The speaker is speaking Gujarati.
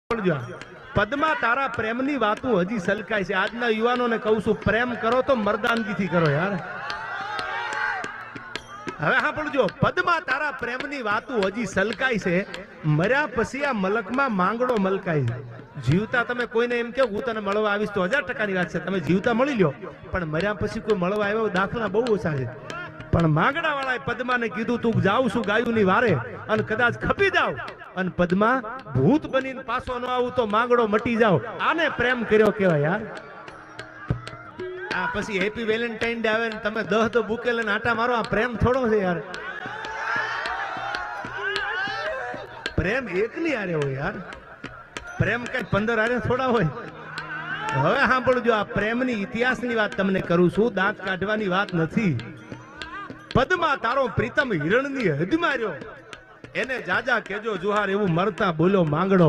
પદ્મા તારા પ્રેમની વાતો હજી સલકાય છે. આજના યુવાનોને કહું છું, પ્રેમ કરો તો મર્દાનગીથી કરો યાર. હવે સાંભળજો, પદ્મા તારા પ્રેમની વાતો હજી સલકાય છે. મર્યા પછી આ મલકમાં માંગડો મલકાય છે. જીવતા તમે કોઈને એમ કે હું તને મળવા આવીશ તો 1000%ની વાત છે, તમે જીવતા મળી લ્યો. પણ મર્યા પછી કોઈ મળવા આવ્યો દાખલા બહુ ઓછા છે. પણ માંગડા વાળાએ પદ્માને કીધું, તું જાઉં છું ગાયુંની વારે અને કદાચ ખપી જાવ અને પદ્મા ભૂત બનીને પાછો ન આવું તો માંગડો મટી જાવ. આને પ્રેમ કર્યો કેવાય યાર. આ પછી હેપી વેલેન્ટાઇન ડે આવે ને તમે 10 તો બુકે લઈને આટા મારો, આ પ્રેમ થોડો છે યાર. પ્રેમ એકની હારે હોય યાર, પ્રેમ કઈ 15 હારે થોડા હોય. હવે સાંભળજો, આ પ્રેમની ઇતિહાસની વાત તમને કરું છું, દાંત કાઢવાની વાત નથી. પદ્મા તારો પ્રીતમ હિરણની હદ માર્યો, એને જાજા કેજો જુહાર એવું મરતા બોલો માંગડો.